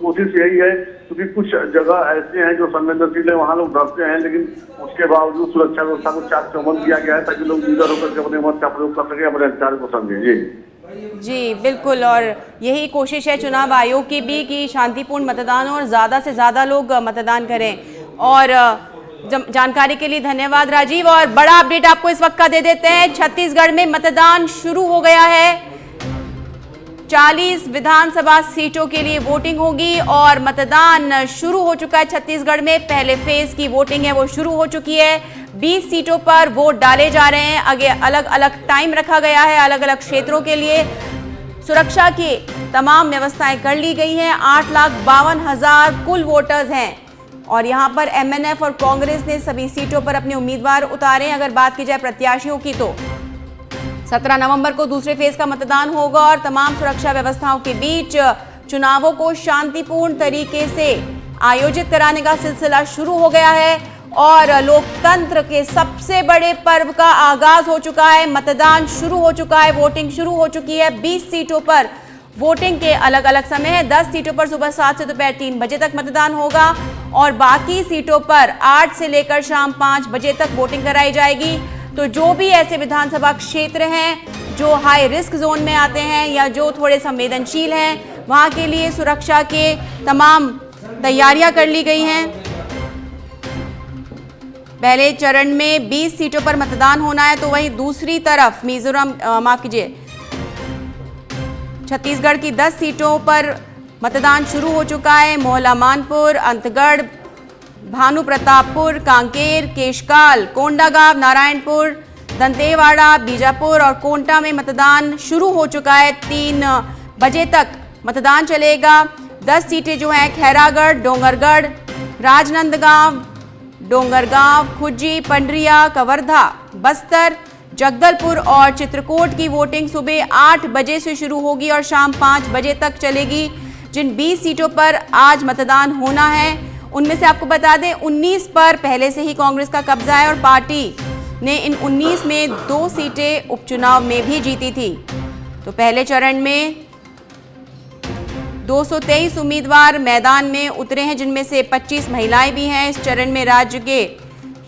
कोशिश यही है, क्योंकि कुछ जगह ऐसे हैं जो संवेदनशील है, वहाँ लोग डरते हैं, लेकिन उसके बावजूद सुरक्षा व्यवस्था को चाक चौबंद किया गया है ताकि लोग निडर होकर के अपने मत का प्रयोग कर सके, अपने अधिकार को समझे। जी बिल्कुल, और यही कोशिश है चुनाव आयोग की भी कि शांतिपूर्ण मतदान हो और ज़्यादा से ज़्यादा लोग मतदान करें। और जानकारी के लिए धन्यवाद राजीव। और बड़ा अपडेट आपको इस वक्त का दे देते हैं, छत्तीसगढ़ में मतदान शुरू हो गया है। 40 विधानसभा सीटों के लिए वोटिंग होगी और मतदान शुरू हो चुका है छत्तीसगढ़ में। पहले फेज की वोटिंग है वो शुरू हो चुकी है। 20 सीटों पर वोट डाले जा रहे हैं। आगे अलग अलग टाइम रखा गया है अलग अलग क्षेत्रों के लिए। सुरक्षा की तमाम व्यवस्थाएं कर ली गई हैं। 8,52,000 कुल वोटर्स हैं और यहां पर MNF और कांग्रेस ने सभी सीटों पर अपने उम्मीदवार उतारे। अगर बात की जाए प्रत्याशियों की तो 17 नवंबर को दूसरे फेज का मतदान होगा और तमाम सुरक्षा व्यवस्थाओं के बीच चुनावों को शांतिपूर्ण तरीके से आयोजित कराने का सिलसिला शुरू हो गया है और लोकतंत्र के सबसे बड़े पर्व का आगाज हो चुका है। मतदान शुरू हो चुका है, वोटिंग शुरू हो चुकी है। 20 सीटों पर वोटिंग के अलग अलग समय है। 10 सीटों पर सुबह 7 से दोपहर 3 बजे तक मतदान होगा और बाकी सीटों पर 8 से लेकर शाम 5 बजे तक वोटिंग कराई जाएगी। तो जो भी ऐसे विधानसभा क्षेत्र हैं जो हाई रिस्क जोन में आते हैं या जो थोड़े संवेदनशील हैं, वहां के लिए सुरक्षा के तमाम तैयारियां कर ली गई हैं। पहले चरण में 20 सीटों पर मतदान होना है, तो वहीं दूसरी तरफ छत्तीसगढ़ की 10 सीटों पर मतदान शुरू हो चुका है। मोहला मानपुर, अंतगढ़, भानु प्रतापपुर, कांकेर, केशकाल, कोंडागांव, नारायणपुर, दंतेवाड़ा, बीजापुर और कोंटा में मतदान शुरू हो चुका है। 3 बजे तक मतदान चलेगा। 10 सीटें जो हैं खैरागढ़, डोंगरगढ़, राजनांदगांव, डोंगरगांव, खुज्जी, पंडरिया, कवर्धा, बस्तर, जगदलपुर और चित्रकूट की वोटिंग सुबह 8 बजे से शुरू होगी और शाम 5 बजे तक चलेगी। जिन 20 सीटों पर आज मतदान होना है उनमें से आपको बता दें 19 पर पहले से ही कांग्रेस का कब्जा है और पार्टी ने इन 19 में 2 सीटें उपचुनाव में भी जीती थी। तो पहले चरण में 223 उम्मीदवार मैदान में उतरे हैं, जिनमें से 25 महिलाएं भी हैं। इस चरण में राज्य के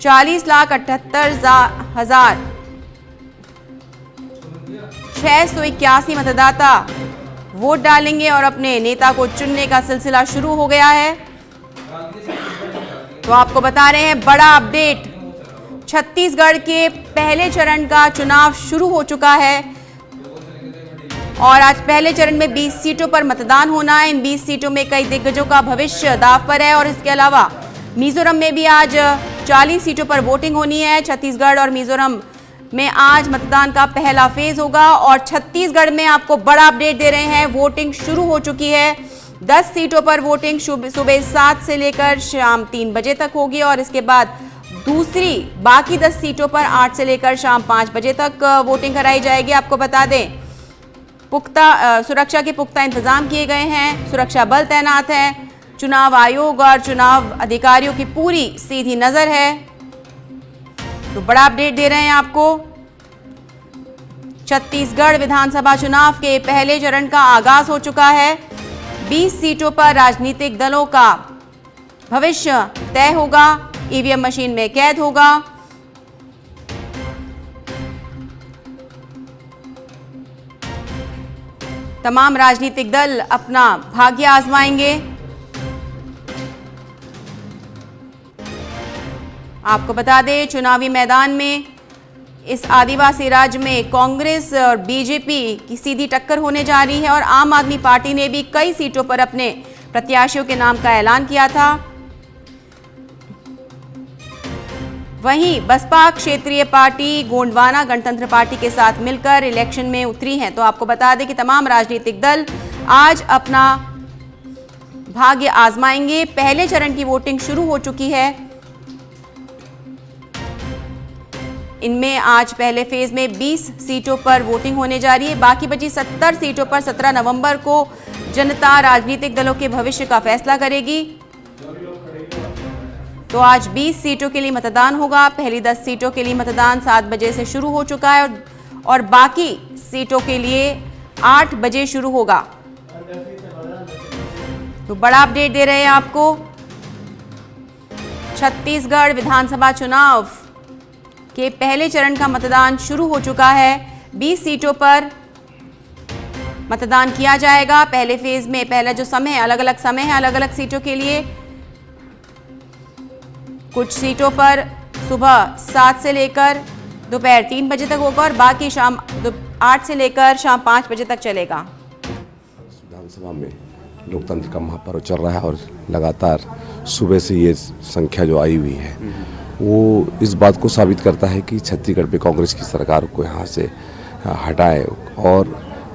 40,78,681 मतदाता वोट डालेंगे और अपने नेता को चुनने का सिलसिला शुरू हो गया है। तो आपको बता रहे हैं बड़ा अपडेट, छत्तीसगढ़ के पहले चरण का चुनाव शुरू हो चुका है और आज पहले चरण में 20 सीटों पर मतदान होना है। इन 20 सीटों में कई दिग्गजों का भविष्य दांव पर है और इसके अलावा मिजोरम में भी आज 40 सीटों पर वोटिंग होनी है। छत्तीसगढ़ और मिजोरम में आज मतदान का पहला फेज होगा और छत्तीसगढ़ में आपको बड़ा अपडेट दे रहे हैं, वोटिंग शुरू हो चुकी है। 10 सीटों पर वोटिंग सुबह 7 से लेकर शाम 3 बजे तक होगी और इसके बाद बाकी 10 सीटों पर 8 से लेकर शाम 5 बजे तक वोटिंग कराई जाएगी। आपको बता दें सुरक्षा के पुख्ता इंतजाम किए गए हैं, सुरक्षा बल तैनात है, चुनाव आयोग और चुनाव अधिकारियों की पूरी सीधी नजर है। तो बड़ा अपडेट दे रहे हैं आपको। छत्तीसगढ़ विधानसभा चुनाव के पहले चरण का आगाज हो चुका है। 20 सीटों पर राजनीतिक दलों का भविष्य तय होगा, ईवीएम मशीन में कैद होगा। तमाम राजनीतिक दल अपना भाग्य आजमाएंगे। आपको बता दें चुनावी मैदान में इस आदिवासी राज्य में कांग्रेस और बीजेपी की सीधी टक्कर होने जा रही है और आम आदमी पार्टी ने भी कई सीटों पर अपने प्रत्याशियों के नाम का ऐलान किया था। वहीं बसपा क्षेत्रीय पार्टी गोंडवाना गणतंत्र पार्टी के साथ मिलकर इलेक्शन में उतरी हैं। तो आपको बता दें कि तमाम राजनीतिक दल आज अपना भाग्य आजमाएंगे। पहले चरण की वोटिंग शुरू हो चुकी है। इनमें आज पहले फेज में 20 सीटों पर वोटिंग होने जा रही है। बाकी बची 70 सीटों पर 17 नवंबर को जनता राजनीतिक दलों के भविष्य का फैसला करेगी। तो आज 20 सीटों के लिए मतदान होगा। पहली 10 सीटों के लिए मतदान 7 बजे से शुरू हो चुका है और बाकी सीटों के लिए 8 बजे शुरू होगा। तो बड़ा अपडेट दे रहे हैं आपको। छत्तीसगढ़ विधानसभा चुनाव के पहले चरण का मतदान शुरू हो चुका है। 20 सीटों पर मतदान किया जाएगा। पहले फेज में पहला जो समय है, अलग अलग समय है अलग अलग सीटों के लिए। कुछ सीटों पर सुबह 7 से लेकर दोपहर 3 बजे तक होगा और बाकी शाम 8 से लेकर शाम 5 बजे तक चलेगा। विधानसभा में लोकतंत्र का महापर्व चल रहा है और लगातार सुबह से ये संख्या जो आई हुई है वो इस बात को साबित करता है कि छत्तीसगढ़ पे कांग्रेस की सरकार को यहाँ से हटाए और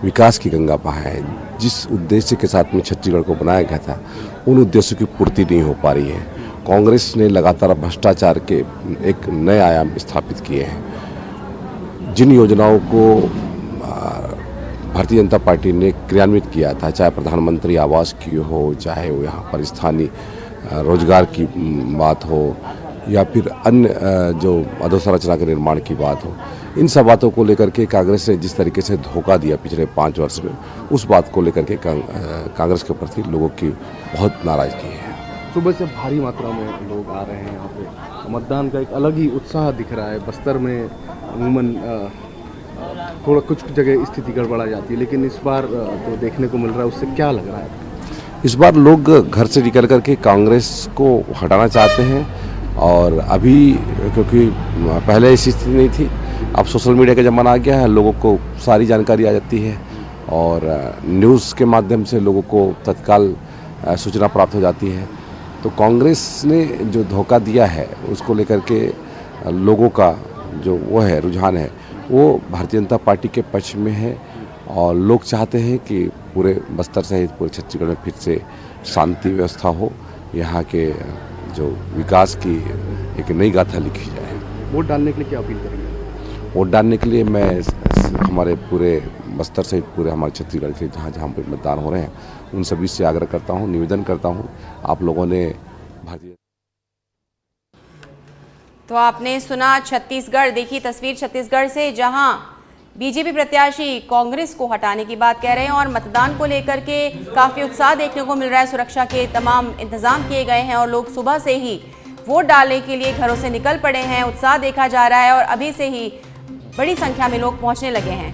विकास की गंगा बहाए। जिस उद्देश्य के साथ में छत्तीसगढ़ को बनाया गया था उन उद्देश्यों की पूर्ति नहीं हो पा रही है। कांग्रेस ने लगातार भ्रष्टाचार के एक नए आयाम स्थापित किए हैं। जिन योजनाओं को भारतीय जनता पार्टी ने क्रियान्वित किया था, चाहे प्रधानमंत्री आवास की हो, चाहे वो यहाँ पर स्थानीय रोजगार की बात हो या फिर अन्य जो अधोसंरचना के निर्माण की बात हो, इन सब बातों को लेकर के कांग्रेस ने जिस तरीके से धोखा दिया पिछले 5 वर्ष में, उस बात को लेकर के कांग्रेस के प्रति लोगों की बहुत नाराजगी है। सुबह से भारी मात्रा में लोग आ रहे हैं यहाँ पे। मतदान का एक अलग ही उत्साह दिख रहा है। बस्तर में अमूमन थोड़ा कुछ जगह स्थिति गड़बड़ा जाती है, लेकिन इस बार जो देखने को मिल रहा है उससे क्या लग रहा है? इस बार लोग घर से निकल करके कांग्रेस को हटाना चाहते हैं और अभी क्योंकि पहले ऐसी स्थिति नहीं थी, अब सोशल मीडिया का ज़माना आ गया है, लोगों को सारी जानकारी आ जाती है और न्यूज़ के माध्यम से लोगों को तत्काल सूचना प्राप्त हो जाती है। तो कांग्रेस ने जो धोखा दिया है उसको लेकर के लोगों का जो वो है रुझान है वो भारतीय जनता पार्टी के पक्ष में है और लोग चाहते हैं कि पूरे बस्तर सहित पूरे छत्तीसगढ़ में फिर से शांति व्यवस्था हो, यहाँ के जो विकास की एक नई गाथा लिखी जाए। वोट डालने के लिए क्या अपील करेंगे? वोट डालने के लिए मैं हमारे पूरे बस्तर सहित पूरे हमारे छत्तीसगढ़ के जहाँ जहाँ पर मतदान हो रहे हैं उन सभी से आग्रह करता हूँ, निवेदन करता हूँ, आप लोगों ने भारतीय। तो आपने सुना छत्तीसगढ़, देखी तस्वीर छत्तीसगढ़ से, जहां बीजेपी प्रत्याशी कांग्रेस को हटाने की बात कह रहे हैं और मतदान को लेकर के काफी उत्साह देखने को मिल रहा है। सुरक्षा के तमाम इंतजाम किए गए हैं और लोग सुबह से ही वोट डालने के लिए घरों से निकल पड़े हैं। उत्साह देखा जा रहा है और अभी से ही बड़ी संख्या में लोग पहुंचने लगे हैं।